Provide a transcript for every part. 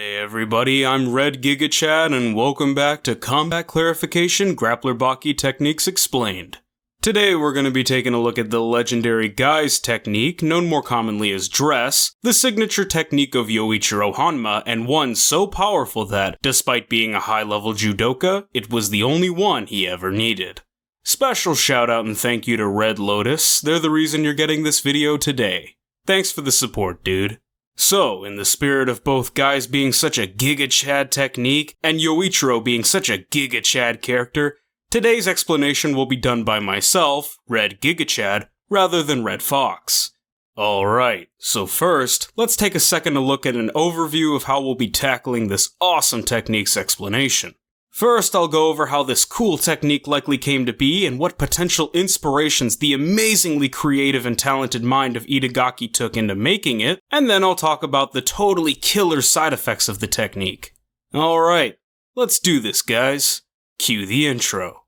Hey everybody, I'm Red Gigachad and welcome back to Combat Clarification Grappler Baki Techniques Explained. Today we're going to be taking a look at the legendary Guise technique, known more commonly as dress, the signature technique of Yuichiro Hanma, and one so powerful that, despite being a high-level judoka, it was the only one he ever needed. Special shout out and thank you to Red Lotus, they're the reason you're getting this video today. Thanks for the support, dude. So, in the spirit of both Guise being such a Gigachad technique and Yuichiro being such a Gigachad character, today's explanation will be done by myself, Red Gigachad, rather than Red Fox. Alright, so first, let's take a second to look at an overview of how we'll be tackling this awesome technique's explanation. First, I'll go over how this cool technique likely came to be and what potential inspirations the amazingly creative and talented mind of Itagaki took into making it, and then I'll talk about the totally killer side effects of the technique. Alright, let's do this, guys. Cue the intro.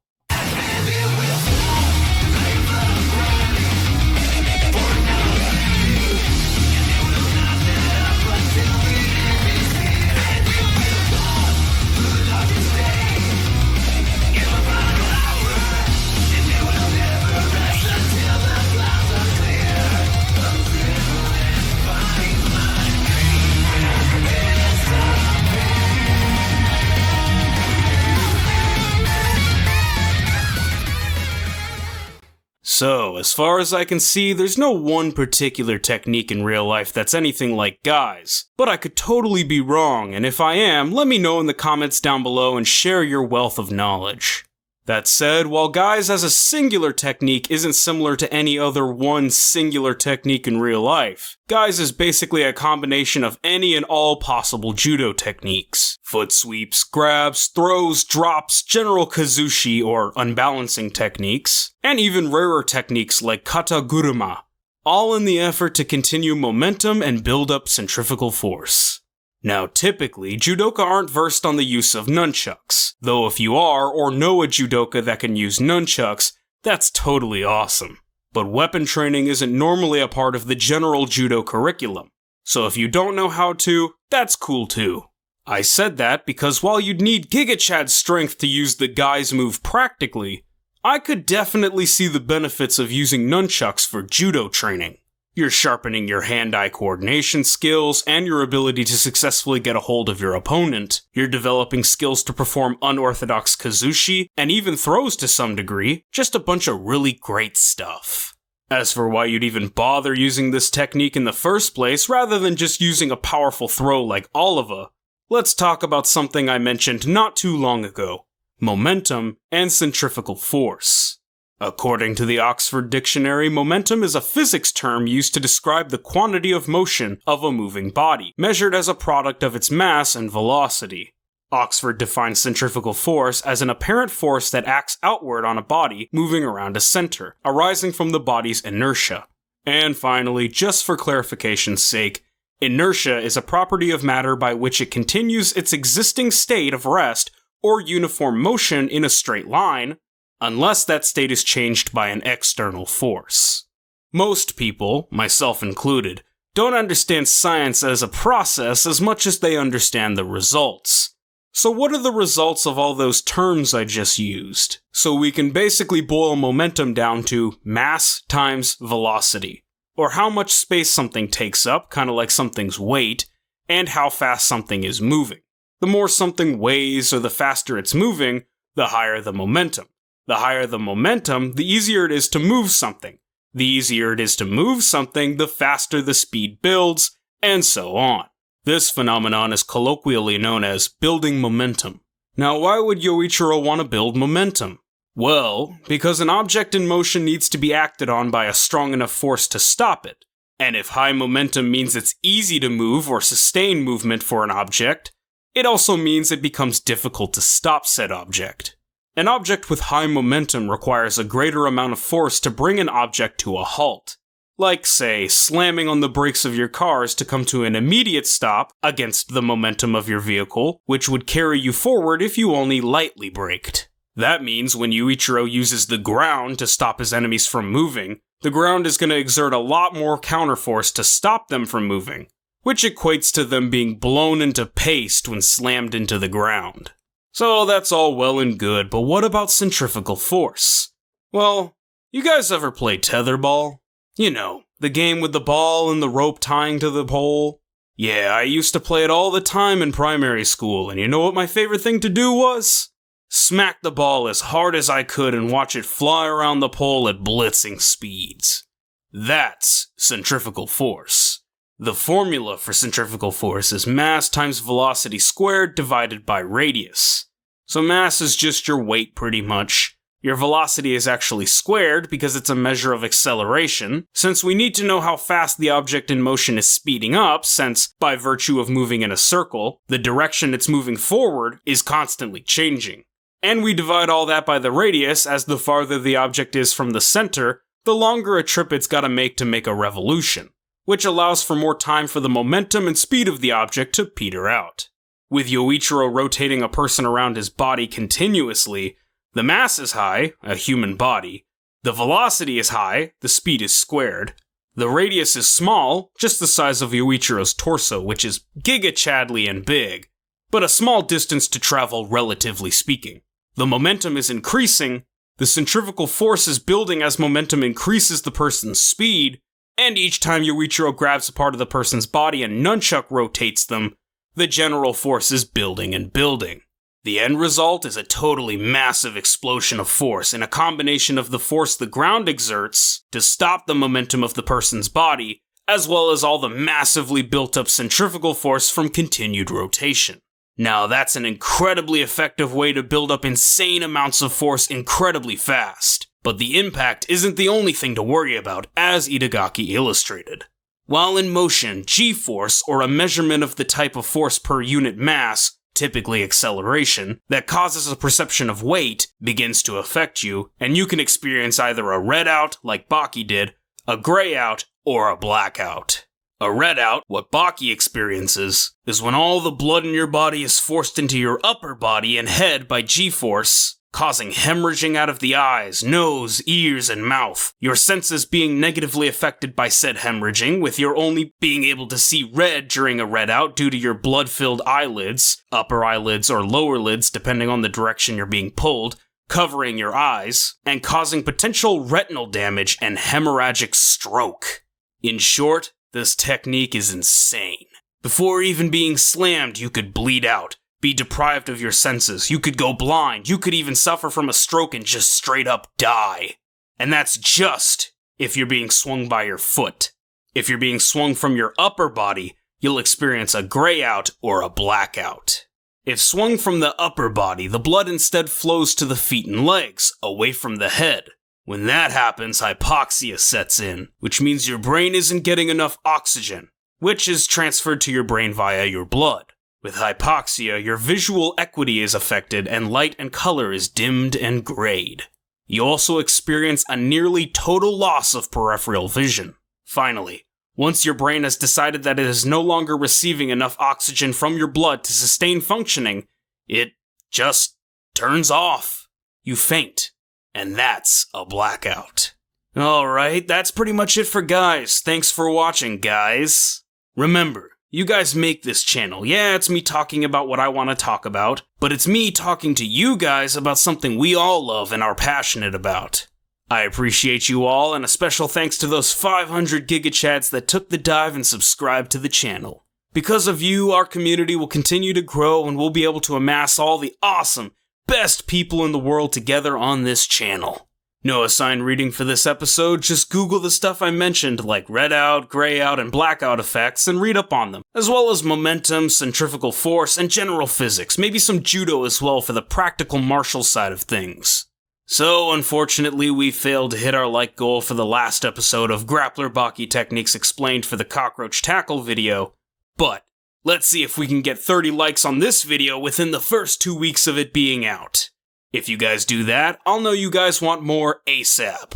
So, as far as I can see, there's no one particular technique in real life that's anything like Guise, but I could totally be wrong, and if I am, let me know in the comments down below and share your wealth of knowledge. That said, while Guise as a singular technique isn't similar to any other one singular technique in real life, Guise is basically a combination of any and all possible judo techniques. Foot sweeps, grabs, throws, drops, general kazushi or unbalancing techniques, and even rarer techniques like kata guruma, all in the effort to continue momentum and build up centrifugal force. Now typically, judoka aren't versed on the use of nunchucks, though if you are or know a judoka that can use nunchucks, that's totally awesome. But weapon training isn't normally a part of the general judo curriculum, so if you don't know how to, that's cool too. I said that because while you'd need Gigachad's strength to use the Guise move practically, I could definitely see the benefits of using nunchucks for judo training. You're sharpening your hand-eye coordination skills and your ability to successfully get a hold of your opponent. You're developing skills to perform unorthodox kazushi, and even throws to some degree, just a bunch of really great stuff. As for why you'd even bother using this technique in the first place rather than just using a powerful throw like Oliva, let's talk about something I mentioned not too long ago: momentum and centrifugal force. According to the Oxford Dictionary, momentum is a physics term used to describe the quantity of motion of a moving body, measured as a product of its mass and velocity. Oxford defines centrifugal force as an apparent force that acts outward on a body moving around a center, arising from the body's inertia. And finally, just for clarification's sake, inertia is a property of matter by which it continues its existing state of rest or uniform motion in a straight line, unless that state is changed by an external force. Most people, myself included, don't understand science as a process as much as they understand the results. So what are the results of all those terms I just used? So we can basically boil momentum down to mass times velocity, or how much space something takes up, kind of like something's weight, and how fast something is moving. The more something weighs or the faster it's moving, the higher the momentum. The higher the momentum, the easier it is to move something. The easier it is to move something, the faster the speed builds, and so on. This phenomenon is colloquially known as building momentum. Now, why would Yuichiro want to build momentum? Well, because an object in motion needs to be acted on by a strong enough force to stop it. And if high momentum means it's easy to move or sustain movement for an object, it also means it becomes difficult to stop said object. An object with high momentum requires a greater amount of force to bring an object to a halt. Like, say, slamming on the brakes of your cars to come to an immediate stop against the momentum of your vehicle, which would carry you forward if you only lightly braked. That means when Yuichiro uses the ground to stop his enemies from moving, the ground is going to exert a lot more counterforce to stop them from moving. which equates to them being blown into paste when slammed into the ground. So that's all well and good, but what about centrifugal force? Well, you guys ever play tetherball? You know, the game with the ball and the rope tying to the pole? Yeah, I used to play it all the time in primary school, and you know what my favorite thing to do was? Smack the ball as hard as I could and watch it fly around the pole at blitzing speeds. That's centrifugal force. The formula for centrifugal force is mass times velocity squared divided by radius. So mass is just your weight pretty much. Your velocity is actually squared because it's a measure of acceleration, since we need to know how fast the object in motion is speeding up, since, by virtue of moving in a circle, the direction it's moving forward is constantly changing. And we divide all that by the radius, as the farther the object is from the center, the longer a trip it's gotta make a revolution, which allows for more time for the momentum and speed of the object to peter out. With Yuichiro rotating a person around his body continuously, the mass is high, a human body, the velocity is high, the speed is squared, the radius is small, just the size of Yuichiro's torso, which is Gigachadly and big, but a small distance to travel relatively speaking. The momentum is increasing, the centrifugal force is building as momentum increases the person's speed, and each time Yuichiro grabs a part of the person's body and nunchuck rotates them, the general force is building and building. The end result is a totally massive explosion of force in a combination of the force the ground exerts to stop the momentum of the person's body, as well as all the massively built-up centrifugal force from continued rotation. Now that's an incredibly effective way to build up insane amounts of force incredibly fast, but the impact isn't the only thing to worry about, as Itagaki illustrated. While in motion, G-force, or a measurement of the type of force per unit mass, typically acceleration, that causes a perception of weight, begins to affect you, and you can experience either a red out, like Baki did, a gray out, or a blackout. A red out, what Baki experiences, is when all the blood in your body is forced into your upper body and head by G-force, causing hemorrhaging out of the eyes, nose, ears, and mouth, your senses being negatively affected by said hemorrhaging, with your only being able to see red during a red out due to your blood-filled eyelids, upper eyelids or lower lids depending on the direction you're being pulled, covering your eyes, and causing potential retinal damage and hemorrhagic stroke. In short, this technique is insane. Before even being slammed, you could bleed out, be deprived of your senses, you could go blind, you could even suffer from a stroke and just straight up die. And that's just if you're being swung by your foot. If you're being swung from your upper body, you'll experience a gray out or a blackout. If swung from the upper body, the blood instead flows to the feet and legs, away from the head. When that happens, hypoxia sets in, which means your brain isn't getting enough oxygen, which is transferred to your brain via your blood. With hypoxia, your visual equity is affected and light and color is dimmed and grayed. You also experience a nearly total loss of peripheral vision. Finally, once your brain has decided that it is no longer receiving enough oxygen from your blood to sustain functioning, it just turns off. You faint. And that's a blackout. Alright, that's pretty much it for Guise. Thanks for watching, guys. Remember, you guys make this channel. Yeah, it's me talking about what I want to talk about, but it's me talking to you guys about something we all love and are passionate about. I appreciate you all, and a special thanks to those 500 Gigachads that took the dive and subscribed to the channel. Because of you, our community will continue to grow and we'll be able to amass all the awesome, best people in the world together on this channel. No assigned reading for this episode, just Google the stuff I mentioned like red out, gray out, and blackout effects and read up on them, as well as momentum, centrifugal force, and general physics, maybe some judo as well for the practical martial side of things. So, unfortunately, we failed to hit our like goal for the last episode of Grappler Baki Techniques Explained for the Cockroach Tackle video, but let's see if we can get 30 likes on this video within the first 2 weeks of it being out. If you guys do that, I'll know you guys want more ASAP.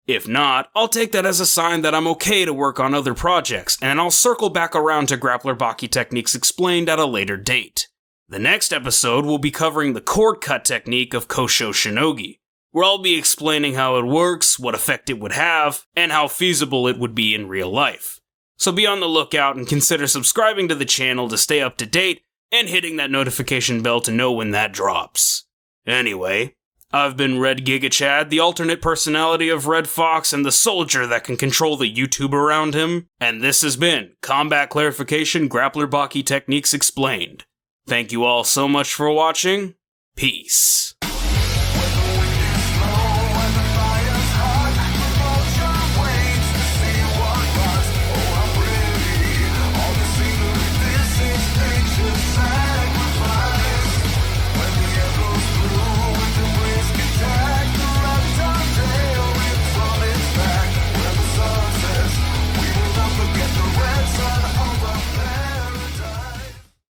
If not, I'll take that as a sign that I'm okay to work on other projects, and I'll circle back around to Grappler Baki Techniques Explained at a later date. The next episode will be covering the cord cut technique of Kosho Shinogi, where I'll be explaining how it works, what effect it would have, and how feasible it would be in real life. So be on the lookout and consider subscribing to the channel to stay up to date and hitting that notification bell to know when that drops. Anyway, I've been Red Gigachad, the alternate personality of Red Fox and the soldier that can control the YouTube around him, and this has been Combat Clarification Grappler Baki Techniques Explained. Thank you all so much for watching. Peace.